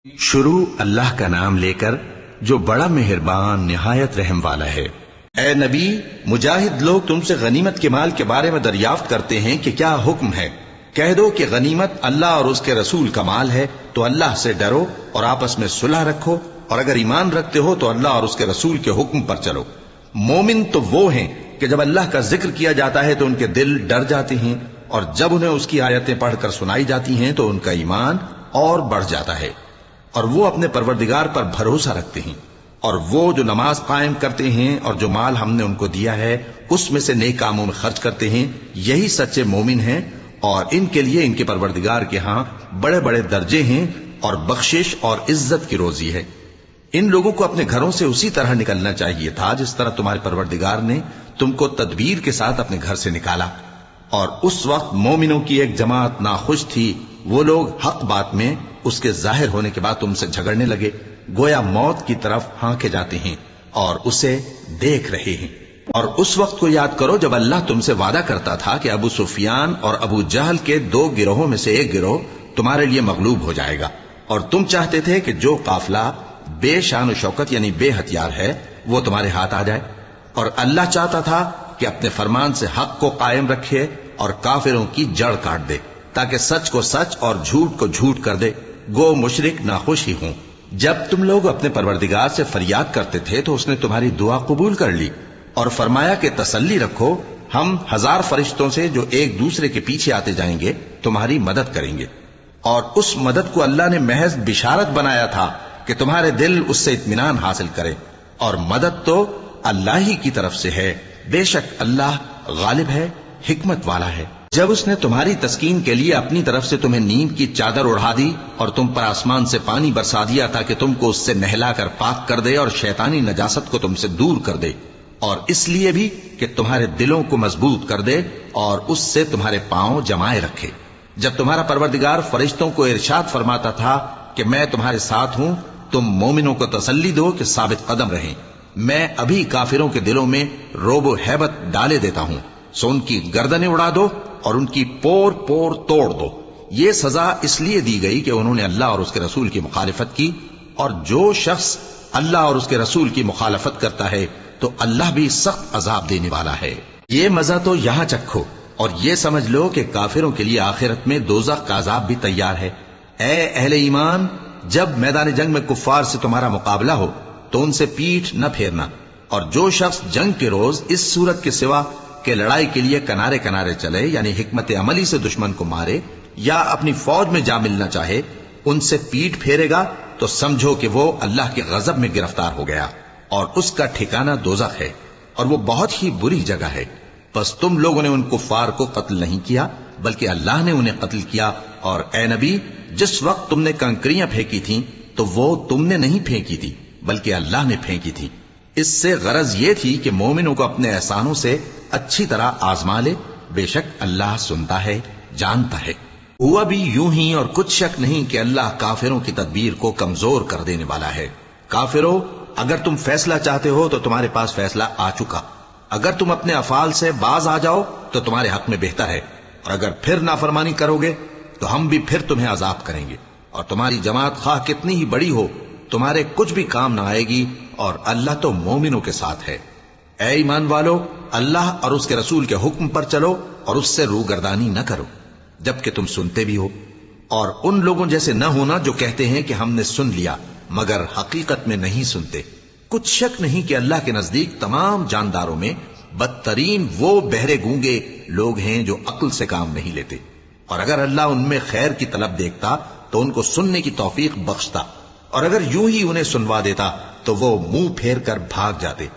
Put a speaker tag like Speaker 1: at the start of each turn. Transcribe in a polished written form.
Speaker 1: شروع اللہ کا نام لے کر جو بڑا مہربان نہایت رحم والا ہے۔ اے نبی، مجاہد لوگ تم سے غنیمت کے مال کے بارے میں دریافت کرتے ہیں کہ کیا حکم ہے۔ کہہ دو کہ غنیمت اللہ اور اس کے رسول کا مال ہے، تو اللہ سے ڈرو اور آپس میں صلح رکھو، اور اگر ایمان رکھتے ہو تو اللہ اور اس کے رسول کے حکم پر چلو۔ مومن تو وہ ہیں کہ جب اللہ کا ذکر کیا جاتا ہے تو ان کے دل ڈر جاتے ہیں، اور جب انہیں اس کی آیتیں پڑھ کر سنائی جاتی ہیں تو ان کا ایمان اور بڑھ جاتا ہے، اور وہ اپنے پروردگار پر بھروسہ رکھتے ہیں۔ اور وہ جو نماز قائم کرتے ہیں اور جو مال ہم نے ان کو دیا ہے اس میں سے نیک کاموں میں خرچ کرتے ہیں، یہی سچے مومن ہیں، اور ان کے لیے ان کے پروردگار کے ہاں بڑے بڑے درجے ہیں اور بخشش اور عزت کی روزی ہے۔ ان لوگوں کو اپنے گھروں سے اسی طرح نکلنا چاہیے تھا جس طرح تمہارے پروردگار نے تم کو تدبیر کے ساتھ اپنے گھر سے نکالا۔ اور اس وقت مومنوں کی ایک جماعت ناخوش تھی، وہ لوگ حق بات میں اس کے ظاہر ہونے کے بعد تم سے جھگڑنے لگے، گویا موت کی طرف ہانکے جاتے ہیں اور اسے دیکھ رہے ہیں۔ اور اس وقت کو یاد کرو جب اللہ تم سے وعدہ کرتا تھا کہ ابو سفیان اور ابو جہل کے 2 گروہوں میں سے ایک گروہ تمہارے لیے مغلوب ہو جائے گا، اور تم چاہتے تھے کہ جو قافلہ بے شان و شوکت یعنی بے ہتھیار ہے وہ تمہارے ہاتھ آ جائے، اور اللہ چاہتا تھا کہ اپنے فرمان سے حق کو قائم رکھے اور کافروں کی جڑ کاٹ دے، تاکہ سچ کو سچ اور جھوٹ کو جھوٹ کر دے، گو مشرک ناخوش ہی ہوں۔ جب تم لوگ اپنے پروردگار سے فریاد کرتے تھے تو اس نے تمہاری دعا قبول کر لی اور فرمایا کہ تسلی رکھو، ہم 1000 فرشتوں سے جو ایک دوسرے کے پیچھے آتے جائیں گے تمہاری مدد کریں گے۔ اور اس مدد کو اللہ نے محض بشارت بنایا تھا کہ تمہارے دل اس سے اطمینان حاصل کرے، اور مدد تو اللہ ہی کی طرف سے ہے، بے شک اللہ غالب ہے، حکمت والا ہے۔ جب اس نے تمہاری تسکین کے لیے اپنی طرف سے تمہیں نیند کی چادر اڑا دی اور تم پر آسمان سے پانی برسا دیا تاکہ تم کو اس سے نہلا کر پاک کر دے اور شیطانی نجاست کو تم سے دور کر دے، اور اس لیے بھی کہ تمہارے دلوں کو مضبوط کر دے اور اس سے تمہارے پاؤں جمائے رکھے۔ جب تمہارا پروردگار فرشتوں کو ارشاد فرماتا تھا کہ میں تمہارے ساتھ ہوں، تم مومنوں کو تسلی دو کہ ثابت قدم رہیں، میں ابھی کافروں کے دلوں میں رعب و ہیبت ڈالے دیتا ہوں، سو ان کی گردنیں اڑا دو اور ان کی پور پور توڑ دو۔ یہ سزا اس لیے دی گئی کہ انہوں نے اللہ اور اس کے رسول کی مخالفت کی، اور جو شخص اللہ اور اس کے رسول کی مخالفت کرتا ہے تو اللہ بھی سخت عذاب دینے والا ہے۔ یہ مزہ تو یہاں چکھو، اور یہ سمجھ لو کہ کافروں کے لیے آخرت میں دوزخ کا عذاب بھی تیار ہے۔ اے اہل ایمان، جب میدان جنگ میں کفار سے تمہارا مقابلہ ہو تو ان سے پیٹھ نہ پھیرنا، اور جو شخص جنگ کے روز اس صورت کے سوا کہ لڑائی کے لیے کنارے کنارے چلے یعنی حکمت عملی سے دشمن کو مارے یا اپنی فوج میں جا ملنا چاہے، ان سے پیٹ پھیرے گا تو سمجھو کہ وہ اللہ کے غضب میں گرفتار ہو گیا، اور اس کا ٹھکانہ دوزخ ہے، اور وہ بہت ہی بری جگہ ہے۔ بس تم لوگوں نے ان کفار کو قتل نہیں کیا بلکہ اللہ نے انہیں قتل کیا، اور اے نبی، جس وقت تم نے کنکریاں پھینکی تھیں تو وہ تم نے نہیں پھینکی تھی بلکہ اللہ نے پھینکی تھی۔ اس سے غرض یہ تھی کہ مومنوں کو اپنے احسانوں سے اچھی طرح آزما لے، بے شک اللہ سنتا ہے، جانتا ہے۔ ہوا بھی یوں ہی، اور کچھ شک نہیں کہ اللہ کافروں کی تدبیر کو کمزور کر دینے والا ہے۔ کافروں، اگر تم فیصلہ چاہتے ہو تو تمہارے پاس فیصلہ آ چکا، اگر تم اپنے افعال سے باز آ جاؤ تو تمہارے حق میں بہتر ہے، اور اگر پھر نافرمانی کرو گے تو ہم بھی پھر تمہیں عذاب کریں گے، اور تمہاری جماعت خواہ کتنی ہی بڑی ہو تمہارے کچھ بھی کام نہ آئے گی، اور اللہ تو مومنوں کے ساتھ ہے۔ اے ایمان والو، اللہ اور اس کے رسول کے حکم پر چلو اور اس سے روگردانی نہ کرو جبکہ تم سنتے بھی ہو، اور ان لوگوں جیسے نہ ہونا جو کہتے ہیں کہ ہم نے سن لیا مگر حقیقت میں نہیں سنتے۔ کچھ شک نہیں کہ اللہ کے نزدیک تمام جانداروں میں بدترین وہ بہرے گونگے لوگ ہیں جو عقل سے کام نہیں لیتے، اور اگر اللہ ان میں خیر کی طلب دیکھتا تو ان کو سننے کی توفیق بخشتا، اور اگر یوں ہی انہیں سنوا دیتا تو وہ منہ پھیر کر بھاگ جاتے۔